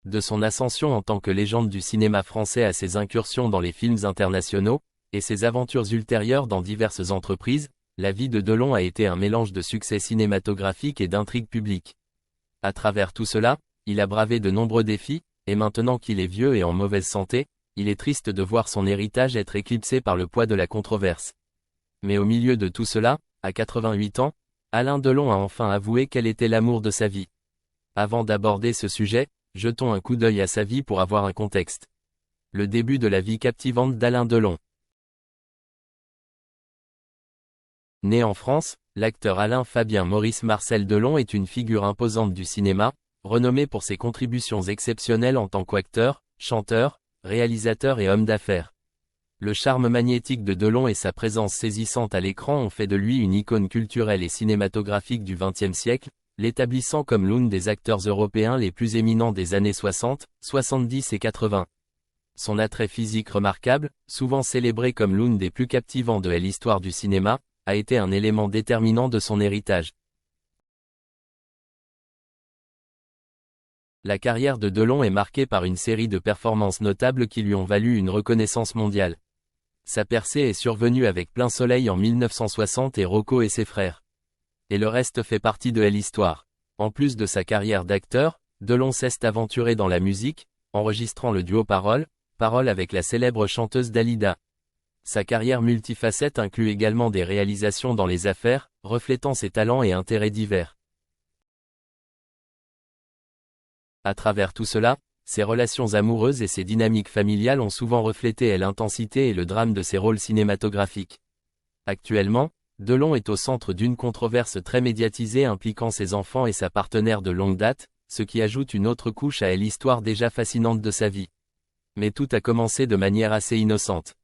De son ascension en tant que légende du cinéma français à ses incursions dans les films internationaux, et ses aventures ultérieures dans diverses entreprises, la vie de Delon a été un mélange de succès cinématographique et d'intrigues publiques. À travers tout cela, il a bravé de nombreux défis, et maintenant qu'il est vieux et en mauvaise santé, il est triste de voir son héritage être éclipsé par le poids de la controverse. Mais au milieu de tout cela, à 88 ans, Alain Delon a enfin avoué quel était l'amour de sa vie. Avant d'aborder ce sujet, jetons un coup d'œil à sa vie pour avoir un contexte. Le début de la vie captivante d'Alain Delon. Né en France, l'acteur Alain Fabien Maurice Marcel Delon est une figure imposante du cinéma, renommé pour ses contributions exceptionnelles en tant qu'acteur, chanteur, réalisateur et homme d'affaires. Le charme magnétique de Delon et sa présence saisissante à l'écran ont fait de lui une icône culturelle et cinématographique du XXe siècle, l'établissant comme l'un des acteurs européens les plus éminents des années 60, 70 et 80. Son attrait physique remarquable, souvent célébré comme l'un des plus captivants de l'histoire du cinéma, a été un élément déterminant de son héritage. La carrière de Delon est marquée par une série de performances notables qui lui ont valu une reconnaissance mondiale. Sa percée est survenue avec Plein Soleil en 1960 et Rocco et ses frères. Et le reste fait partie de l'histoire. En plus de sa carrière d'acteur, Delon s'est aventuré dans la musique, enregistrant le duo Parole avec la célèbre chanteuse Dalida. Sa carrière multifacette inclut également des réalisations dans les affaires, reflétant ses talents et intérêts divers. À travers tout cela, ses relations amoureuses et ses dynamiques familiales ont souvent reflété l'intensité et le drame de ses rôles cinématographiques. Actuellement, Delon est au centre d'une controverse très médiatisée impliquant ses enfants et sa partenaire de longue date, ce qui ajoute une autre couche à l'histoire déjà fascinante de sa vie. Mais tout a commencé de manière assez innocente.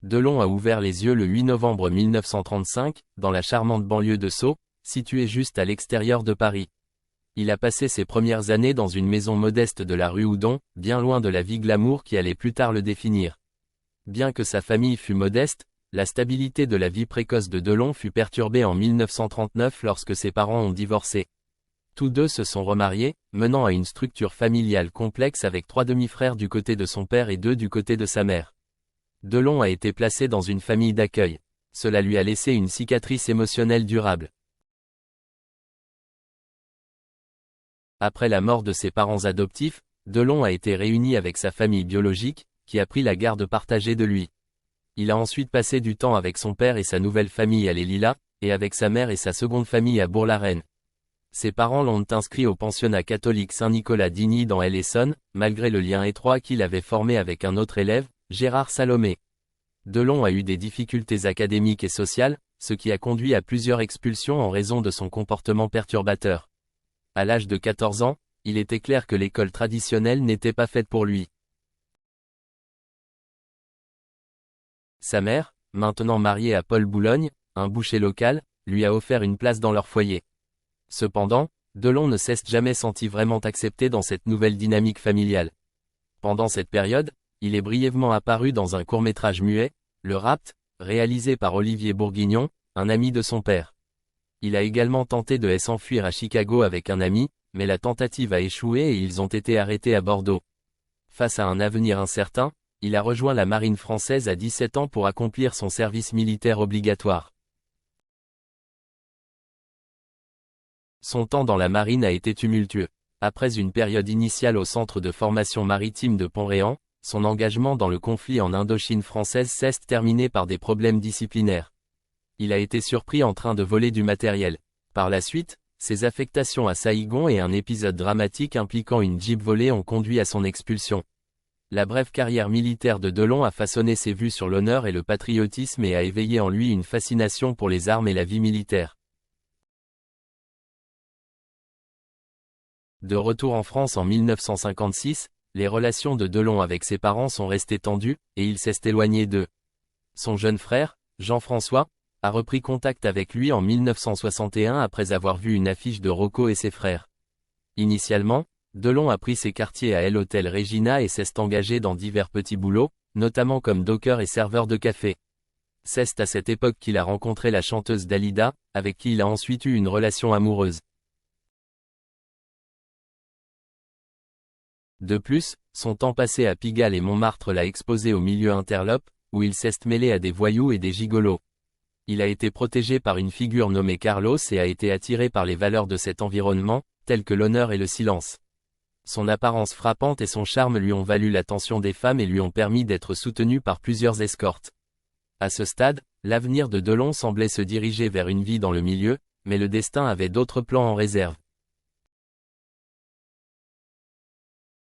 Delon a ouvert les yeux le 8 novembre 1935, dans la charmante banlieue de Sceaux, située juste à l'extérieur de Paris. Il a passé ses premières années dans une maison modeste de la rue Houdon, bien loin de la vie glamour qui allait plus tard le définir. Bien que sa famille fût modeste, la stabilité de la vie précoce de Delon fut perturbée en 1939 lorsque ses parents ont divorcé. Tous deux se sont remariés, menant à une structure familiale complexe avec 3 demi-frères du côté de son père et 2 du côté de sa mère. Delon a été placé dans une famille d'accueil. Cela lui a laissé une cicatrice émotionnelle durable. Après la mort de ses parents adoptifs, Delon a été réuni avec sa famille biologique, qui a pris la garde partagée de lui. Il a ensuite passé du temps avec son père et sa nouvelle famille à Les Lilas, et avec sa mère et sa seconde famille à Bourg-la-Reine. Ses parents l'ont inscrit au pensionnat catholique Saint-Nicolas d'Igny dans l'Essonne, malgré le lien étroit qu'il avait formé avec un autre élève, Gérard Salomé. Delon a eu des difficultés académiques et sociales, ce qui a conduit à plusieurs expulsions en raison de son comportement perturbateur. À l'âge de 14 ans, il était clair que l'école traditionnelle n'était pas faite pour lui. Sa mère, maintenant mariée à Paul Boulogne, un boucher local, lui a offert une place dans leur foyer. Cependant, Delon ne s'est jamais senti vraiment accepté dans cette nouvelle dynamique familiale. Pendant cette période, il est brièvement apparu dans un court-métrage muet, Le Rapt, réalisé par Olivier Bourguignon, un ami de son père. Il a également tenté de s'enfuir à Chicago avec un ami, mais la tentative a échoué et ils ont été arrêtés à Bordeaux. Face à un avenir incertain, il a rejoint la marine française à 17 ans pour accomplir son service militaire obligatoire. Son temps dans la marine a été tumultueux. Après une période initiale au centre de formation maritime de Pont-Réan, son engagement dans le conflit en Indochine française s'est terminé par des problèmes disciplinaires. Il a été surpris en train de voler du matériel. Par la suite, ses affectations à Saïgon et un épisode dramatique impliquant une Jeep volée ont conduit à son expulsion. La brève carrière militaire de Delon a façonné ses vues sur l'honneur et le patriotisme et a éveillé en lui une fascination pour les armes et la vie militaire. De retour en France en 1956, les relations de Delon avec ses parents sont restées tendues, et il s'est éloigné d'eux. Son jeune frère, Jean-François, a repris contact avec lui en 1961 après avoir vu une affiche de Rocco et ses frères. Initialement, Delon a pris ses quartiers à l'hôtel Regina et s'est engagé dans divers petits boulots, notamment comme docker et serveur de café. C'est à cette époque qu'il a rencontré la chanteuse Dalida, avec qui il a ensuite eu une relation amoureuse. De plus, son temps passé à Pigalle et Montmartre l'a exposé au milieu interlope, où il s'est mêlé à des voyous et des gigolos. Il a été protégé par une figure nommée Carlos et a été attiré par les valeurs de cet environnement, telles que l'honneur et le silence. Son apparence frappante et son charme lui ont valu l'attention des femmes et lui ont permis d'être soutenu par plusieurs escortes. À ce stade, l'avenir de Delon semblait se diriger vers une vie dans le milieu, mais le destin avait d'autres plans en réserve.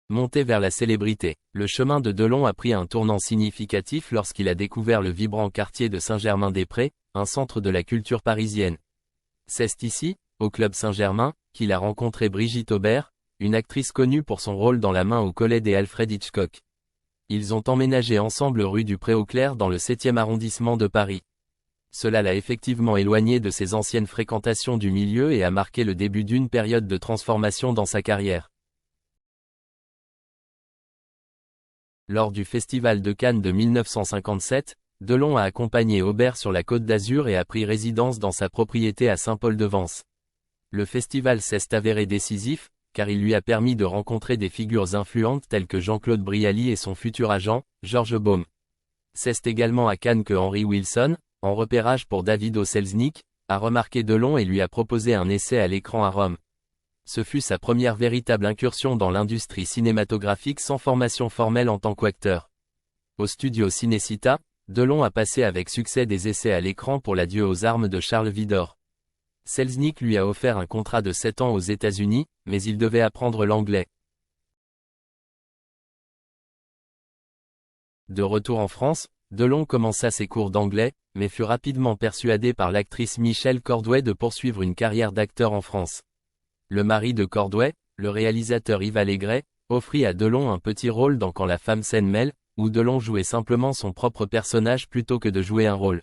Monté vers la célébrité, le chemin de Delon a pris un tournant significatif lorsqu'il a découvert le vibrant quartier de Saint-Germain-des-Prés, un centre de la culture parisienne. C'est ici, au Club Saint-Germain, qu'il a rencontré Brigitte Aubert, une actrice connue pour son rôle dans La Main au collet des Alfred Hitchcock. Ils ont emménagé ensemble rue du Pré-aux-Clercs dans le 7e arrondissement de Paris. Cela l'a effectivement éloigné de ses anciennes fréquentations du milieu et a marqué le début d'une période de transformation dans sa carrière. Lors du Festival de Cannes de 1957, Delon a accompagné Aubert sur la Côte d'Azur et a pris résidence dans sa propriété à Saint-Paul-de-Vence. Le festival s'est avéré décisif, car il lui a permis de rencontrer des figures influentes telles que Jean-Claude Brialy et son futur agent, Georges Baume. C'est également à Cannes que Henry Wilson, en repérage pour David O. Selznick, a remarqué Delon et lui a proposé un essai à l'écran à Rome. Ce fut sa première véritable incursion dans l'industrie cinématographique sans formation formelle en tant qu'acteur. Au studio Cinecita, Delon a passé avec succès des essais à l'écran pour l'Adieu aux armes de Charles Widor. Selznick lui a offert un contrat de 7 ans aux États-Unis, mais il devait apprendre l'anglais. De retour en France, Delon commença ses cours d'anglais, mais fut rapidement persuadé par l'actrice Michèle Cordouet de poursuivre une carrière d'acteur en France. Le mari de Cordouet, le réalisateur Yves Allégret, offrit à Delon un petit rôle dans Quand la femme s'en mêle, où Delon jouait simplement son propre personnage plutôt que de jouer un rôle.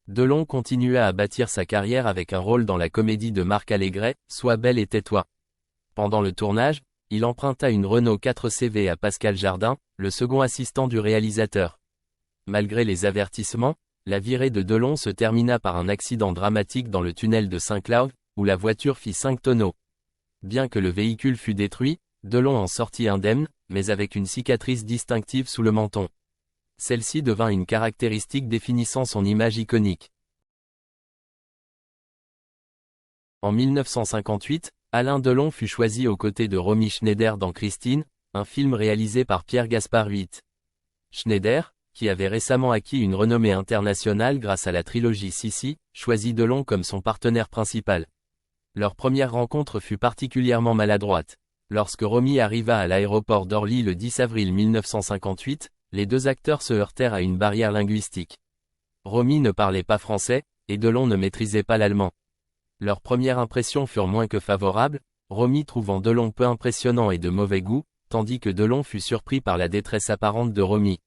Delon continua à bâtir sa carrière avec un rôle dans la comédie de Marc Allégret, Sois belle et tais-toi. Pendant le tournage, il emprunta une Renault 4 CV à Pascal Jardin, le second assistant du réalisateur. Malgré les avertissements, la virée de Delon se termina par un accident dramatique dans le tunnel de Saint-Cloud, où la voiture fit 5 tonneaux. Bien que le véhicule fût détruit, Delon en sortit indemne, mais avec une cicatrice distinctive sous le menton. Celle-ci devint une caractéristique définissant son image iconique. En 1958, Alain Delon fut choisi aux côtés de Romy Schneider dans Christine, un film réalisé par Pierre Gaspard Huit. Schneider, qui avait récemment acquis une renommée internationale grâce à la trilogie Sissi, choisit Delon comme son partenaire principal. Leur première rencontre fut particulièrement maladroite. Lorsque Romy arriva à l'aéroport d'Orly le 10 avril 1958, les deux acteurs se heurtèrent à une barrière linguistique. Romy ne parlait pas français, et Delon ne maîtrisait pas l'allemand. Leurs premières impressions furent moins que favorables, Romy trouvant Delon peu impressionnant et de mauvais goût, tandis que Delon fut surpris par la détresse apparente de Romy.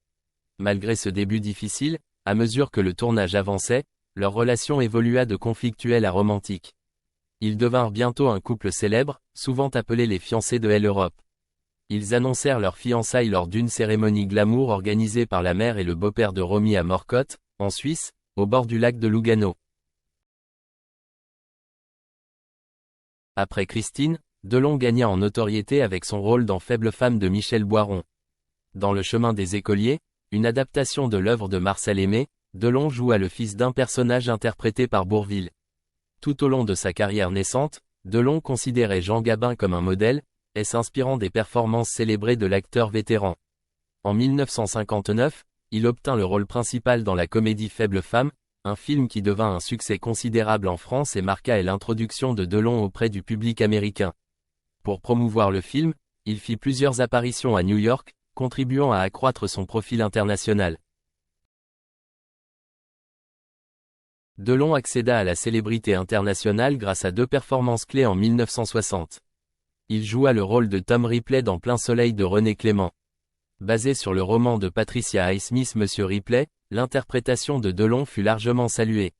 Malgré ce début difficile, à mesure que le tournage avançait, leur relation évolua de conflictuelle à romantique. Ils devinrent bientôt un couple célèbre, souvent appelé les fiancés de l'Europe. Ils annoncèrent leur fiançailles lors d'une cérémonie glamour organisée par la mère et le beau-père de Romy à Morcote, en Suisse, au bord du lac de Lugano. Après Christine, Delon gagna en notoriété avec son rôle dans Faible femme de Michel Boiron. Dans Le chemin des écoliers, une adaptation de l'œuvre de Marcel Aimé, Delon joua le fils d'un personnage interprété par Bourvil. Tout au long de sa carrière naissante, Delon considérait Jean Gabin comme un modèle, et s'inspirant des performances célébrées de l'acteur vétéran. En 1959, il obtint le rôle principal dans la comédie Faible femme, un film qui devint un succès considérable en France et marqua l'introduction de Delon auprès du public américain. Pour promouvoir le film, il fit plusieurs apparitions à New York, contribuant à accroître son profil international. Delon accéda à la célébrité internationale grâce à deux performances clés en 1960. Il joua le rôle de Tom Ripley dans Plein soleil de René Clément. Basé sur le roman de Patricia Highsmith Monsieur Ripley, l'interprétation de Delon fut largement saluée.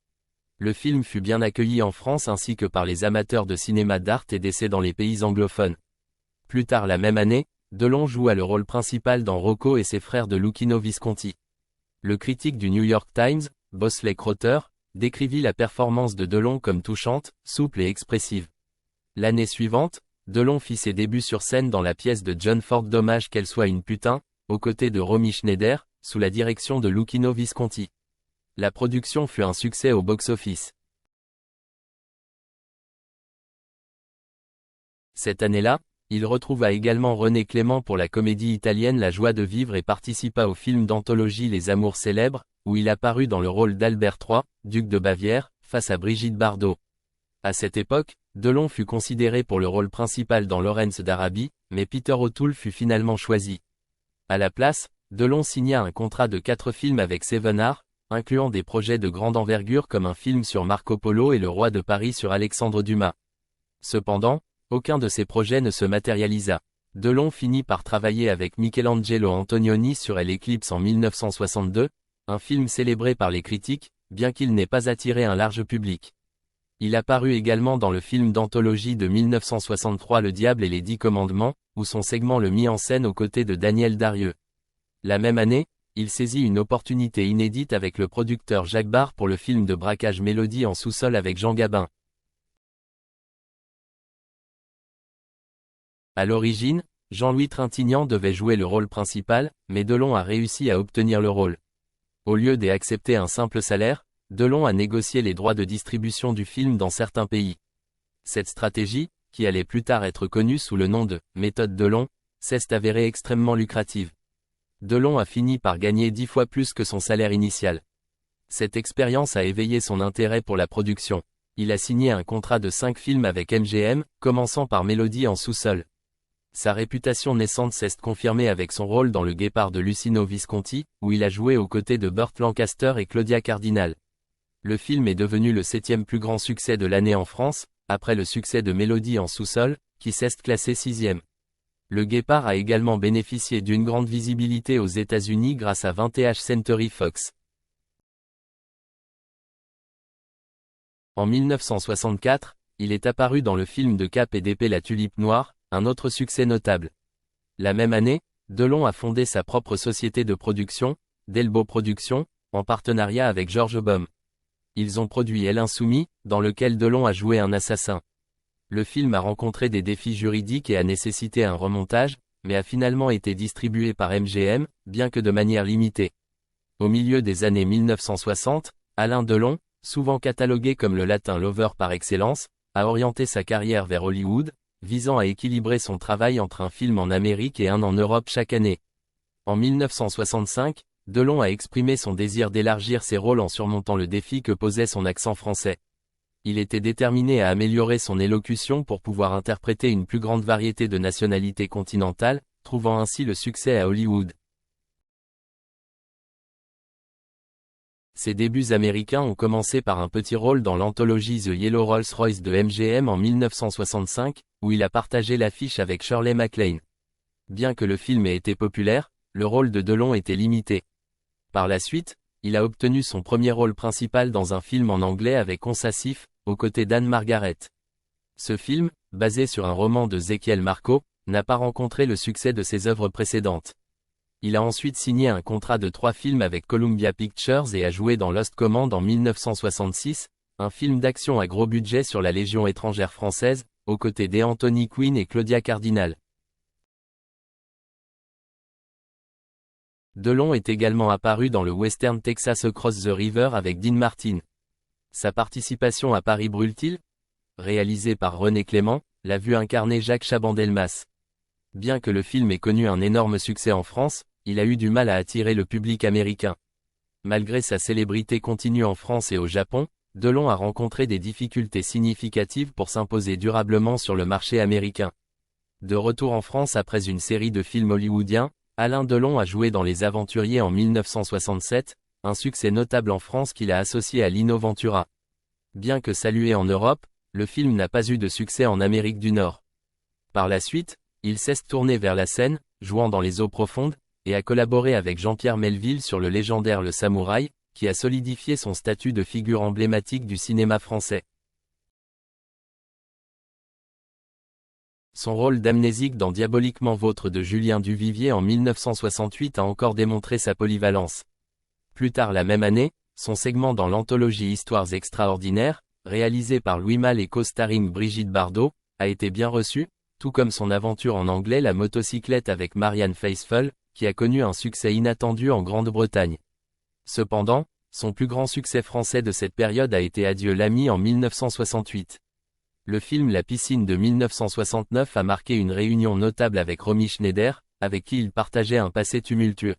Le film fut bien accueilli en France ainsi que par les amateurs de cinéma d'art et d'essai dans les pays anglophones. Plus tard la même année, Delon joua le rôle principal dans Rocco et ses frères de Luchino Visconti. Le critique du New York Times, Bosley Crowther, décrivit la performance de Delon comme touchante, souple et expressive. L'année suivante, Delon fit ses débuts sur scène dans la pièce de John Ford Dommage qu'elle soit une putain, aux côtés de Romy Schneider, sous la direction de Luchino Visconti. La production fut un succès au box-office. Cette année-là, il retrouva également René Clément pour la comédie italienne La joie de vivre et participa au film d'anthologie Les Amours célèbres, où il apparut dans le rôle d'Albert III, duc de Bavière, face à Brigitte Bardot. À cette époque, Delon fut considéré pour le rôle principal dans Lawrence d'Arabie, mais Peter O'Toole fut finalement choisi. À la place, Delon signa un contrat de 4 films avec Seven Arts, incluant des projets de grande envergure comme un film sur Marco Polo et le roi de Paris sur Alexandre Dumas. Cependant, aucun de ces projets ne se matérialisa. Delon finit par travailler avec Michelangelo Antonioni sur Elle Eclipse en 1962, un film célébré par les critiques, bien qu'il n'ait pas attiré un large public. Il apparut également dans le film d'anthologie de 1963 Le Diable et les 10 Commandements, où son segment le mit en scène aux côtés de Daniel Darieux. La même année, il saisit une opportunité inédite avec le producteur Jacques Barre pour le film de braquage Mélodie en sous-sol avec Jean Gabin. À l'origine, Jean-Louis Trintignant devait jouer le rôle principal, mais Delon a réussi à obtenir le rôle. Au lieu d'accepter un simple salaire, Delon a négocié les droits de distribution du film dans certains pays. Cette stratégie, qui allait plus tard être connue sous le nom de « méthode Delon », s'est avérée extrêmement lucrative. Delon a fini par gagner 10 fois plus que son salaire initial. Cette expérience a éveillé son intérêt pour la production. Il a signé un contrat de 5 films avec MGM, commençant par Mélodie en sous-sol. Sa réputation naissante s'est confirmée avec son rôle dans Le Guépard de Luchino Visconti, où il a joué aux côtés de Burt Lancaster et Claudia Cardinal. Le film est devenu le 7e plus grand succès de l'année en France, après le succès de Mélodie en sous-sol, qui s'est classé 6e. Le Guépard a également bénéficié d'une grande visibilité aux États-Unis grâce à 20th Century Fox. En 1964, il est apparu dans le film de Cap et d'Épée La Tulipe Noire, un autre succès notable. La même année, Delon a fondé sa propre société de production, Delbo Productions, en partenariat avec Georges Baum. Ils ont produit Elle Insoumis, dans lequel Delon a joué un assassin. Le film a rencontré des défis juridiques et a nécessité un remontage, mais a finalement été distribué par MGM, bien que de manière limitée. Au milieu des années 1960, Alain Delon, souvent catalogué comme le latin lover par excellence, a orienté sa carrière vers Hollywood, visant à équilibrer son travail entre un film en Amérique et un en Europe chaque année. En 1965, Delon a exprimé son désir d'élargir ses rôles en surmontant le défi que posait son accent français. Il était déterminé à améliorer son élocution pour pouvoir interpréter une plus grande variété de nationalités continentales, trouvant ainsi le succès à Hollywood. Ses débuts américains ont commencé par un petit rôle dans l'anthologie The Yellow Rolls-Royce de MGM en 1965, où il a partagé l'affiche avec Shirley MacLaine. Bien que le film ait été populaire, le rôle de Delon était limité. Par la suite, il a obtenu son premier rôle principal dans un film en anglais avec Onsasif, aux côtés d'Anne-Margaret. Ce film, basé sur un roman de Zekiel Marco, n'a pas rencontré le succès de ses œuvres précédentes. Il a ensuite signé un contrat de 3 films avec Columbia Pictures et a joué dans Lost Command en 1966, un film d'action à gros budget sur la Légion étrangère française, aux côtés d'Anthony Quinn et Claudia Cardinal. Delon est également apparu dans le western Texas Across the River avec Dean Martin. Sa participation à Paris brûle-t-il ? Réalisé par René Clément, l'a vu incarner Jacques Chaban-Delmas. Bien que le film ait connu un énorme succès en France, il a eu du mal à attirer le public américain. Malgré sa célébrité continue en France et au Japon, Delon a rencontré des difficultés significatives pour s'imposer durablement sur le marché américain. De retour en France après une série de films hollywoodiens, Alain Delon a joué dans Les Aventuriers en 1967, un succès notable en France qu'il a associé à Lino Ventura. Bien que salué en Europe, le film n'a pas eu de succès en Amérique du Nord. Par la suite, il s'est tourné vers la scène, jouant dans Les Eaux profondes, et a collaboré avec Jean-Pierre Melville sur le légendaire Le Samouraï, qui a solidifié son statut de figure emblématique du cinéma français. Son rôle d'amnésique dans Diaboliquement Vôtre de Julien Duvivier en 1968 a encore démontré sa polyvalence. Plus tard la même année, son segment dans l'anthologie Histoires extraordinaires, réalisé par Louis Malle et co-starring Brigitte Bardot, a été bien reçu, tout comme son aventure en anglais La motocyclette avec Marianne Faithfull, qui a connu un succès inattendu en Grande-Bretagne. Cependant, son plus grand succès français de cette période a été Adieu l'ami en 1968. Le film La piscine de 1969 a marqué une réunion notable avec Romy Schneider, avec qui il partageait un passé tumultueux.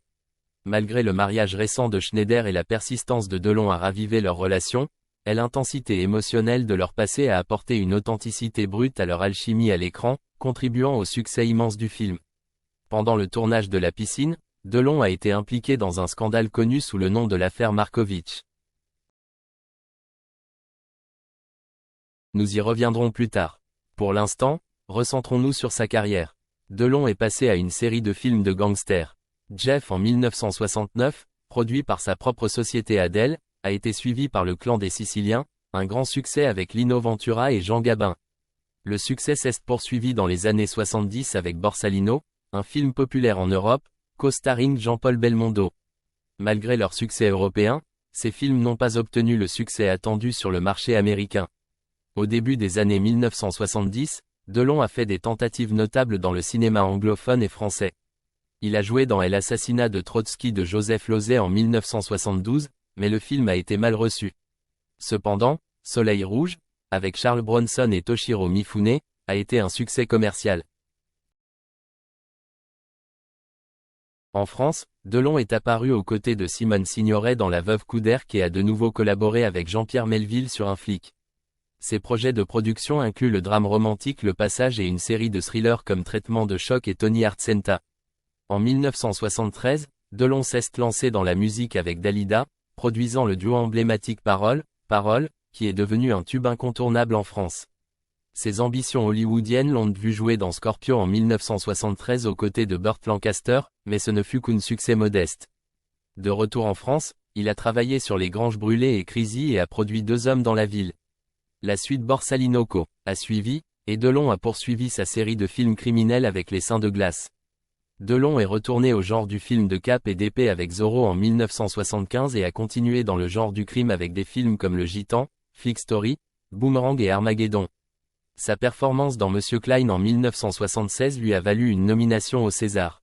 Malgré le mariage récent de Schneider et la persistance de Delon à raviver leur relation, l'intensité émotionnelle de leur passé a apporté une authenticité brute à leur alchimie à l'écran, contribuant au succès immense du film. Pendant le tournage de La piscine, Delon a été impliqué dans un scandale connu sous le nom de l'affaire Markovitch. Nous y reviendrons plus tard. Pour l'instant, recentrons-nous sur sa carrière. Delon est passé à une série de films de gangsters. Jeff en 1969, produit par sa propre société Adèle, a été suivi par Le Clan des Siciliens, un grand succès avec Lino Ventura et Jean Gabin. Le succès s'est poursuivi dans les années 70 avec Borsalino, un film populaire en Europe, co-starring Jean-Paul Belmondo. Malgré leur succès européen, ces films n'ont pas obtenu le succès attendu sur le marché américain. Au début des années 1970, Delon a fait des tentatives notables dans le cinéma anglophone et français. Il a joué dans L'assassinat de Trotsky de Joseph Losey en 1972, mais le film a été mal reçu. Cependant, Soleil Rouge, avec Charles Bronson et Toshiro Mifune, a été un succès commercial. En France, Delon est apparu aux côtés de Simone Signoret dans La Veuve Couderc et a de nouveau collaboré avec Jean-Pierre Melville sur Un flic. Ses projets de production incluent le drame romantique Le Passage et une série de thrillers comme Traitement de choc et Tony Artsenta. En 1973, Delon s'est lancé dans la musique avec Dalida, produisant le duo emblématique Parole, qui est devenu un tube incontournable en France. Ses ambitions hollywoodiennes l'ont vu jouer dans Scorpio en 1973 aux côtés de Burt Lancaster, mais ce ne fut qu'un succès modeste. De retour en France, il a travaillé sur Les Granges Brûlées et Crazy et a produit Deux hommes dans la ville. La suite Borsalino Co. a suivi, et Delon a poursuivi sa série de films criminels avec Les Seins de glace. Delon est retourné au genre du film de cap et d'épée avec Zorro en 1975 et a continué dans le genre du crime avec des films comme Le Gitan, Flick Story, Boomerang et Armageddon. Sa performance dans Monsieur Klein en 1976 lui a valu une nomination au César.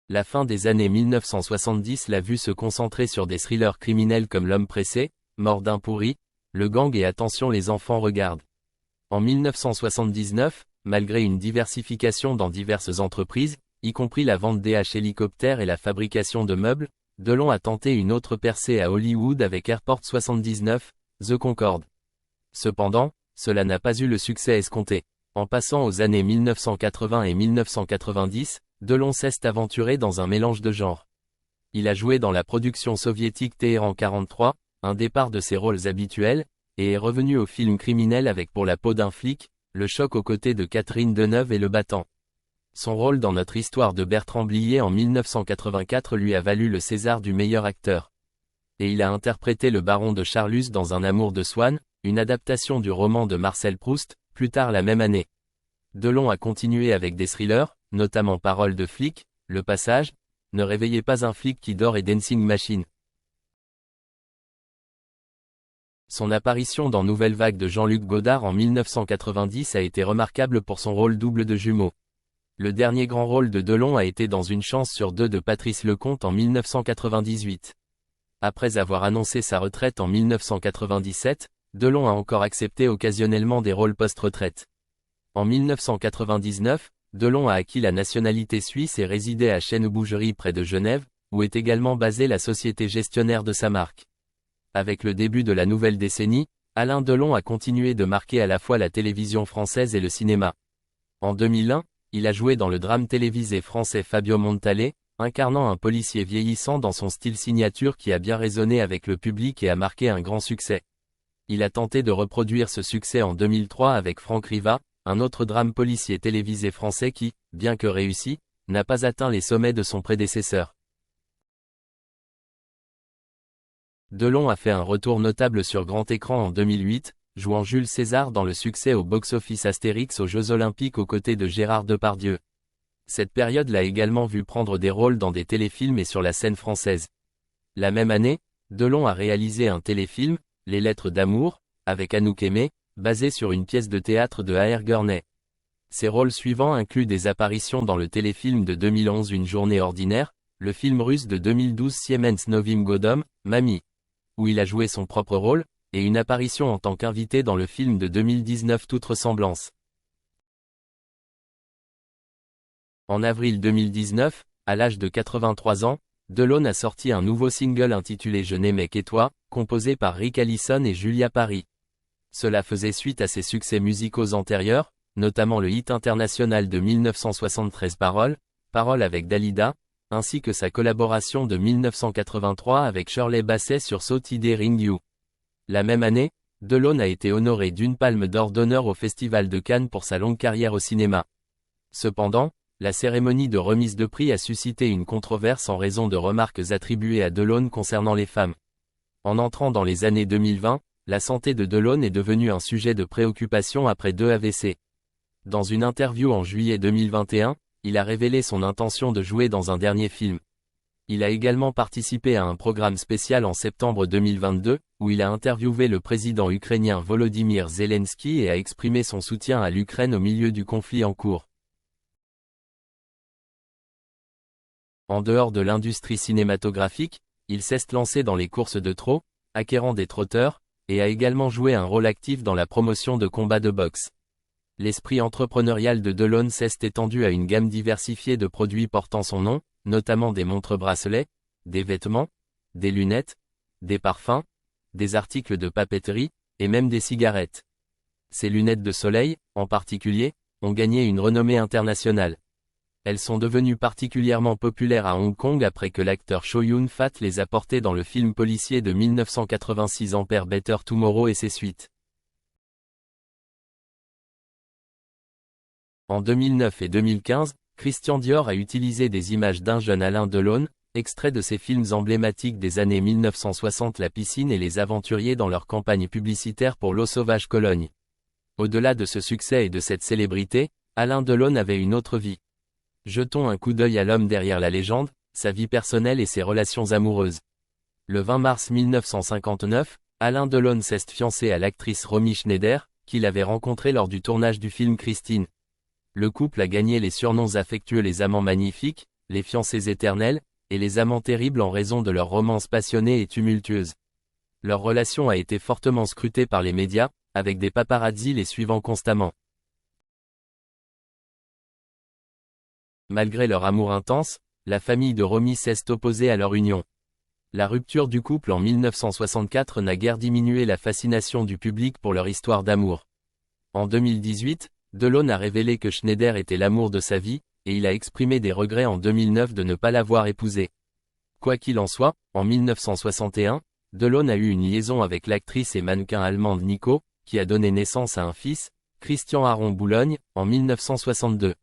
La fin des années 1970 l'a vu se concentrer sur des thrillers criminels comme L'homme pressé, Mort d'un pourri, Le gang et Attention les enfants regardent. En 1979, malgré une diversification dans diverses entreprises, y compris la vente DH hélicoptères et la fabrication de meubles, Delon a tenté une autre percée à Hollywood avec Airport 79, The Concorde. Cependant, cela n'a pas eu le succès escompté. En passant aux années 1980 et 1990, Delon s'est aventuré dans un mélange de genres. Il a joué dans la production soviétique Téhéran 43, un départ de ses rôles habituels, et est revenu au film criminel avec Pour la peau d'un flic, Le choc aux côtés de Catherine Deneuve et Le battant. Son rôle dans Notre histoire de Bertrand Blier en 1984 lui a valu le César du meilleur acteur. Et il a interprété le baron de Charlus dans Un amour de Swann, une adaptation du roman de Marcel Proust, plus tard la même année. Delon a continué avec des thrillers, notamment Parole de flic, Le Passage, Ne réveillez pas un flic qui dort et Dancing Machine. Son apparition dans Nouvelle Vague de Jean-Luc Godard en 1990 a été remarquable pour son rôle double de jumeau. Le dernier grand rôle de Delon a été dans Une chance sur deux de Patrice Lecomte en 1998. Après avoir annoncé sa retraite en 1997, Delon a encore accepté occasionnellement des rôles post-retraite. En 1999, Delon a acquis la nationalité suisse et résidait à Chêne-Bougerie près de Genève, où est également basée la société gestionnaire de sa marque. Avec le début de la nouvelle décennie, Alain Delon a continué de marquer à la fois la télévision française et le cinéma. En 2001, il a joué dans le drame télévisé français Fabio Montale, incarnant un policier vieillissant dans son style signature qui a bien résonné avec le public et a marqué un grand succès. Il a tenté de reproduire ce succès en 2003 avec Franck Riva, un autre drame policier télévisé français qui, bien que réussi, n'a pas atteint les sommets de son prédécesseur. Delon a fait un retour notable sur grand écran en 2008, jouant Jules César dans le succès au box-office Astérix aux Jeux Olympiques aux côtés de Gérard Depardieu. Cette période l'a également vu prendre des rôles dans des téléfilms et sur la scène française. La même année, Delon a réalisé un téléfilm, Les Lettres d'amour, avec Anouk Aimée, basé sur une pièce de théâtre de A.R. Gurney. Ses rôles suivants incluent des apparitions dans le téléfilm de 2011 Une journée ordinaire, le film russe de 2012 Siemens Novim Godom, Mamie, où il a joué son propre rôle, et une apparition en tant qu'invité dans le film de 2019 Toute ressemblance. En avril 2019, à l'âge de 83 ans, Delon a sorti un nouveau single intitulé Je n'aimais que toi, composé par Rick Allison et Julia Paris. Cela faisait suite à ses succès musicaux antérieurs, notamment le hit international de 1973 Parole avec Dalida, ainsi que sa collaboration de 1983 avec Shirley Bassey sur So Tidy Ring You. La même année, Delon a été honoré d'une palme d'or d'honneur au Festival de Cannes pour sa longue carrière au cinéma. Cependant, la cérémonie de remise de prix a suscité une controverse en raison de remarques attribuées à Delon concernant les femmes. En entrant dans les années 2020, la santé de Delon est devenue un sujet de préoccupation après 2 AVC. Dans une interview en juillet 2021, il a révélé son intention de jouer dans un dernier film. Il a également participé à un programme spécial en septembre 2022, où il a interviewé le président ukrainien Volodymyr Zelensky et a exprimé son soutien à l'Ukraine au milieu du conflit en cours. En dehors de l'industrie cinématographique, il s'est lancé dans les courses de trot, acquérant des trotteurs, et a également joué un rôle actif dans la promotion de combats de boxe. L'esprit entrepreneurial de Delon s'est étendu à une gamme diversifiée de produits portant son nom, notamment des montres-bracelets, des vêtements, des lunettes, des parfums, des articles de papeterie, et même des cigarettes. Ces lunettes de soleil, en particulier, ont gagné une renommée internationale. Elles sont devenues particulièrement populaires à Hong Kong après que l'acteur Chow Yun-fat les a portées dans le film policier de 1986 Empire Better Tomorrow et ses suites. En 2009 et 2015, Christian Dior a utilisé des images d'un jeune Alain Delon, extraits de ses films emblématiques des années 1960 La piscine et Les aventuriers dans leur campagne publicitaire pour l'eau sauvage Cologne. Au-delà de ce succès et de cette célébrité, Alain Delon avait une autre vie. Jetons un coup d'œil à l'homme derrière la légende, sa vie personnelle et ses relations amoureuses. Le 20 mars 1959, Alain Delon s'est fiancé à l'actrice Romy Schneider, qu'il avait rencontrée lors du tournage du film Christine. Le couple a gagné les surnoms affectueux les amants magnifiques, les fiancés éternels, et les amants terribles en raison de leur romance passionnée et tumultueuse. Leur relation a été fortement scrutée par les médias, avec des paparazzis les suivant constamment. Malgré leur amour intense, la famille de Romy s'est opposée à leur union. La rupture du couple en 1964 n'a guère diminué la fascination du public pour leur histoire d'amour. En 2018, Delon a révélé que Schneider était l'amour de sa vie, et il a exprimé des regrets en 2009 de ne pas l'avoir épousée. Quoi qu'il en soit, en 1961, Delon a eu une liaison avec l'actrice et mannequin allemande Nico, qui a donné naissance à un fils, Christian Aron Boulogne, en 1962.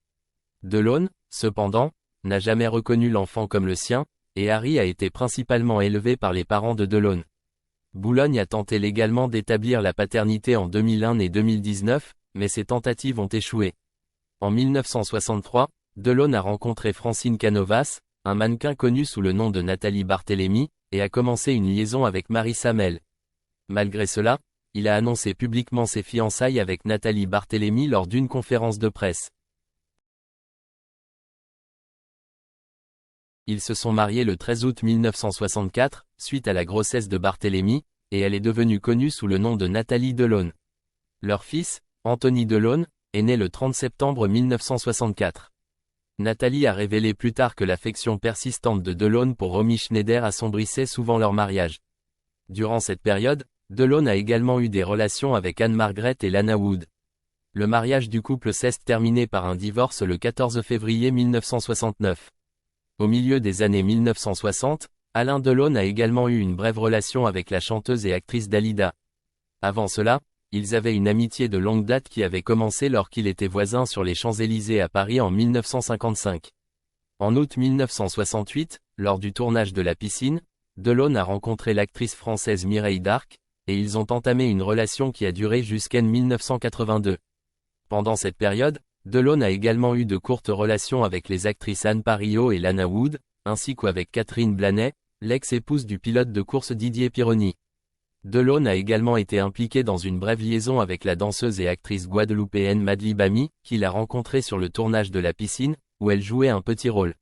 Delon, cependant, n'a jamais reconnu l'enfant comme le sien, et Harry a été principalement élevé par les parents de Delon. Boulogne a tenté légalement d'établir la paternité en 2001 et 2019, mais ses tentatives ont échoué. En 1963, Delon a rencontré Francine Canovas, un mannequin connu sous le nom de Nathalie Barthélémy, et a commencé une liaison avec Marie Samel. Malgré cela, il a annoncé publiquement ses fiançailles avec Nathalie Barthélémy lors d'une conférence de presse. Ils se sont mariés le 13 août 1964, suite à la grossesse de Barthélémy, et elle est devenue connue sous le nom de Nathalie Delon. Leur fils, Anthony Delon, est né le 30 septembre 1964. Nathalie a révélé plus tard que l'affection persistante de Delon pour Romy Schneider assombrissait souvent leur mariage. Durant cette période, Delon a également eu des relations avec Anne-Margrethe et Lana Wood. Le mariage du couple s'est terminé par un divorce le 14 février 1969. Au milieu des années 1960, Alain Delon a également eu une brève relation avec la chanteuse et actrice Dalida. Avant cela, ils avaient une amitié de longue date qui avait commencé lorsqu'ils étaient voisins sur les Champs-Élysées à Paris en 1955. En août 1968, lors du tournage de La piscine, Delon a rencontré l'actrice française Mireille Darc, et ils ont entamé une relation qui a duré jusqu'en 1982. Pendant cette période, Delon a également eu de courtes relations avec les actrices Anne Parillot et Lana Wood, ainsi qu'avec Catherine Blanet, l'ex-épouse du pilote de course Didier Pironi. Delon a également été impliqué dans une brève liaison avec la danseuse et actrice guadeloupéenne Madly Bami, qu'il a rencontrée sur le tournage de La Piscine, où elle jouait un petit rôle.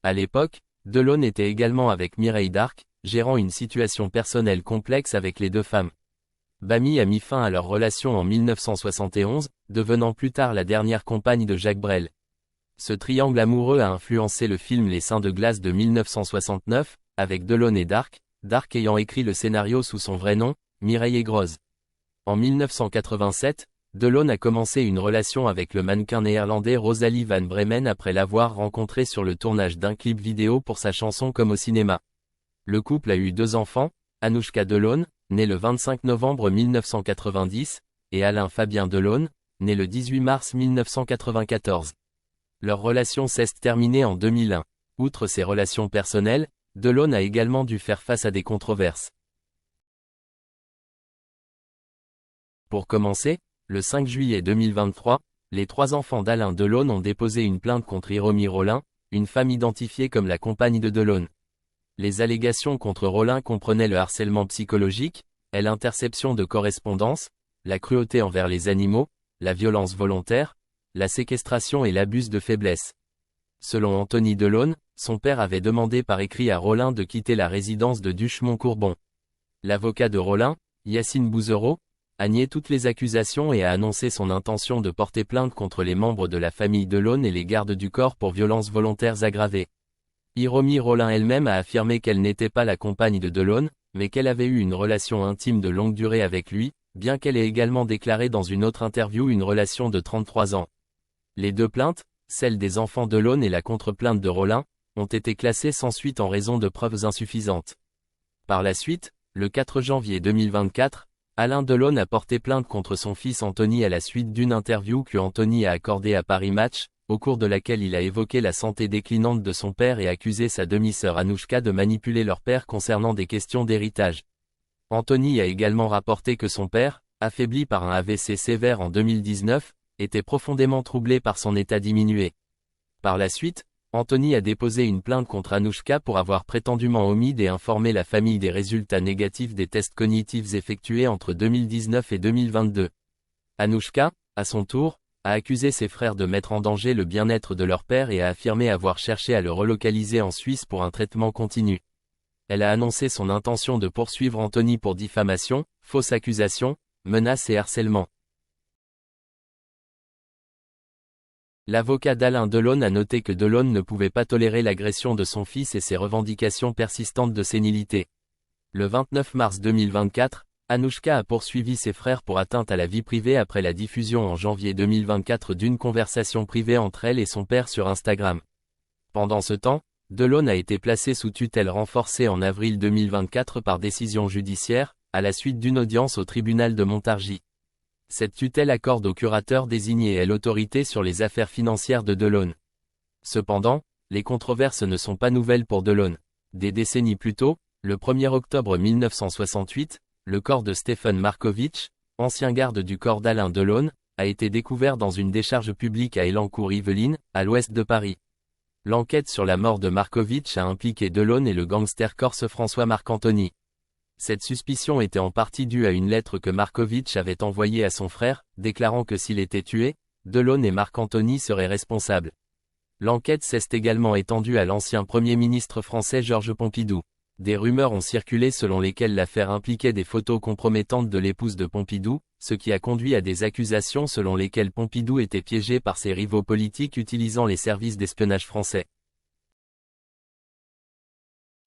À l'époque, Delon était également avec Mireille Darc, gérant une situation personnelle complexe avec les deux femmes. Bami a mis fin à leur relation en 1971, devenant plus tard la dernière compagne de Jacques Brel. Ce triangle amoureux a influencé le film Les Seins de glace de 1969, avec Delon et Darc, Darc ayant écrit le scénario sous son vrai nom, Mireille Egroz. En 1987, Delon a commencé une relation avec le mannequin néerlandais Rosalie van Bremen après l'avoir rencontré sur le tournage d'un clip vidéo pour sa chanson Comme au cinéma. Le couple a eu 2 enfants, Anouchka Delon, née le 25 novembre 1990, et Alain Fabien Delon, né le 18 mars 1994. Leur relation s'est terminée en 2001. Outre ses relations personnelles, Delon a également dû faire face à des controverses. Pour commencer, le 5 juillet 2023, les 3 enfants d'Alain Delon ont déposé une plainte contre Hiromi Rollin, une femme identifiée comme la compagne de Delon. Les allégations contre Rollin comprenaient le harcèlement psychologique, l'interception de correspondance, la cruauté envers les animaux, la violence volontaire, la séquestration et l'abus de faiblesse. Selon Anthony Delon, son père avait demandé par écrit à Rollin de quitter la résidence de Duchemont-Courbon. L'avocat de Rollin, Yacine Bouzereau, a nié toutes les accusations et a annoncé son intention de porter plainte contre les membres de la famille Delon et les gardes du corps pour violences volontaires aggravées. Hiromi Rollin elle-même a affirmé qu'elle n'était pas la compagne de Delon, mais qu'elle avait eu une relation intime de longue durée avec lui, bien qu'elle ait également déclaré dans une autre interview une relation de 33 ans. Les 2 plaintes, celle des enfants Delon et la contre-plainte de Rollin, ont été classées sans suite en raison de preuves insuffisantes. Par la suite, le 4 janvier 2024, Alain Delon a porté plainte contre son fils Anthony à la suite d'une interview que Anthony a accordée à Paris Match, au cours de laquelle il a évoqué la santé déclinante de son père et accusé sa demi-sœur Anouchka de manipuler leur père concernant des questions d'héritage. Anthony a également rapporté que son père, affaibli par un AVC sévère en 2019, était profondément troublé par son état diminué. Par la suite, Anthony a déposé une plainte contre Anouchka pour avoir prétendument omis d'informer la famille des résultats négatifs des tests cognitifs effectués entre 2019 et 2022. Anouchka, à son tour, a accusé ses frères de mettre en danger le bien-être de leur père et a affirmé avoir cherché à le relocaliser en Suisse pour un traitement continu. Elle a annoncé son intention de poursuivre Anthony pour diffamation, fausse accusation, menaces et harcèlement. L'avocat d'Alain Delon a noté que Delon ne pouvait pas tolérer l'agression de son fils et ses revendications persistantes de sénilité. Le 29 mars 2024, Anouchka a poursuivi ses frères pour atteinte à la vie privée après la diffusion en janvier 2024 d'une conversation privée entre elle et son père sur Instagram. Pendant ce temps, Delon a été placé sous tutelle renforcée en avril 2024 par décision judiciaire, à la suite d'une audience au tribunal de Montargis. Cette tutelle accorde au curateur désigné l'autorité sur les affaires financières de Delon. Cependant, les controverses ne sont pas nouvelles pour Delon. Des décennies plus tôt, le 1er octobre 1968, le corps de Stephen Markovitch, ancien garde du corps d'Alain Delon, a été découvert dans une décharge publique à Elancourt-Yvelines, à l'ouest de Paris. L'enquête sur la mort de Markovitch a impliqué Delon et le gangster corse François Marc-Anthony. Cette suspicion était en partie due à une lettre que Markovitch avait envoyée à son frère, déclarant que s'il était tué, Delon et Marc-Anthony seraient responsables. L'enquête s'est également étendue à l'ancien Premier ministre français Georges Pompidou. Des rumeurs ont circulé selon lesquelles l'affaire impliquait des photos compromettantes de l'épouse de Pompidou, ce qui a conduit à des accusations selon lesquelles Pompidou était piégé par ses rivaux politiques utilisant les services d'espionnage français.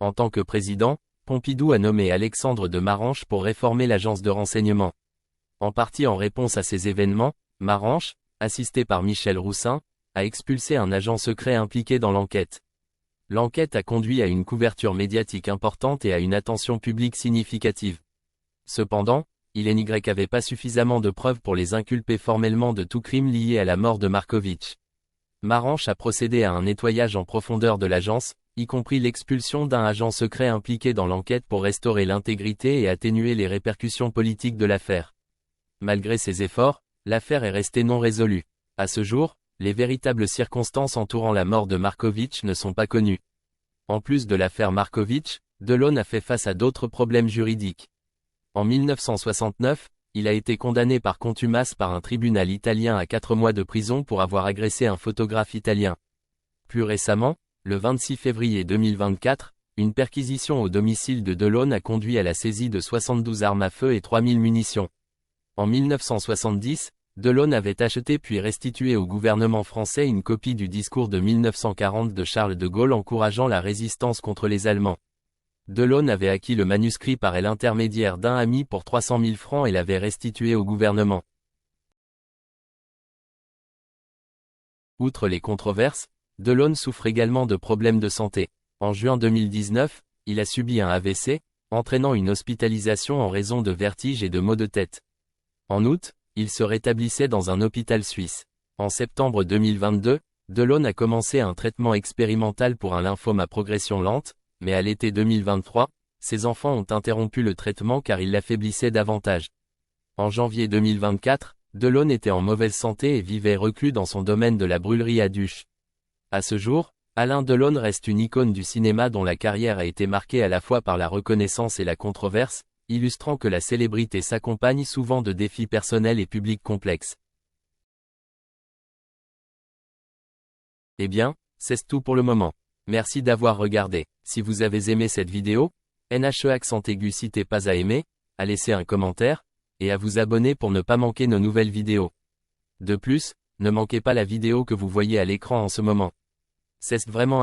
En tant que président, Pompidou a nommé Alexandre de Maranche pour réformer l'agence de renseignement. En partie en réponse à ces événements, Maranche, assisté par Michel Roussin, a expulsé un agent secret impliqué dans l'enquête. L'enquête a conduit à une couverture médiatique importante et à une attention publique significative. Cependant, il n'y avait pas suffisamment de preuves pour les inculper formellement de tout crime lié à la mort de Markovitch. Maranche a procédé à un nettoyage en profondeur de l'agence, y compris l'expulsion d'un agent secret impliqué dans l'enquête pour restaurer l'intégrité et atténuer les répercussions politiques de l'affaire. Malgré ces efforts, l'affaire est restée non résolue. À ce jour, les véritables circonstances entourant la mort de Markovitch ne sont pas connues. En plus de l'affaire Markovitch, Delon a fait face à d'autres problèmes juridiques. En 1969, il a été condamné par contumace par un tribunal italien à 4 mois de prison pour avoir agressé un photographe italien. Plus récemment, le 26 février 2024, une perquisition au domicile de Delon a conduit à la saisie de 72 armes à feu et 3000 munitions. En 1970, Delon avait acheté puis restitué au gouvernement français une copie du discours de 1940 de Charles de Gaulle encourageant la résistance contre les Allemands. Delon avait acquis le manuscrit par l'intermédiaire d'un ami pour 300 000 francs et l'avait restitué au gouvernement. Outre les controverses, Delon souffre également de problèmes de santé. En juin 2019, il a subi un AVC, entraînant une hospitalisation en raison de vertiges et de maux de tête. En août, il se rétablissait dans un hôpital suisse. En septembre 2022, Delon a commencé un traitement expérimental pour un lymphome à progression lente, mais à l'été 2023, ses enfants ont interrompu le traitement car il l'affaiblissait davantage. En janvier 2024, Delon était en mauvaise santé et vivait reclus dans son domaine de la brûlerie à Duche. À ce jour, Alain Delon reste une icône du cinéma dont la carrière a été marquée à la fois par la reconnaissance et la controverse, illustrant que la célébrité s'accompagne souvent de défis personnels et publics complexes. Eh bien, c'est tout pour le moment. Merci d'avoir regardé. Si vous avez aimé cette vidéo, n'hésitez pas à aimer, à laisser un commentaire, et à vous abonner pour ne pas manquer nos nouvelles vidéos. De plus, ne manquez pas la vidéo que vous voyez à l'écran en ce moment. C'est vraiment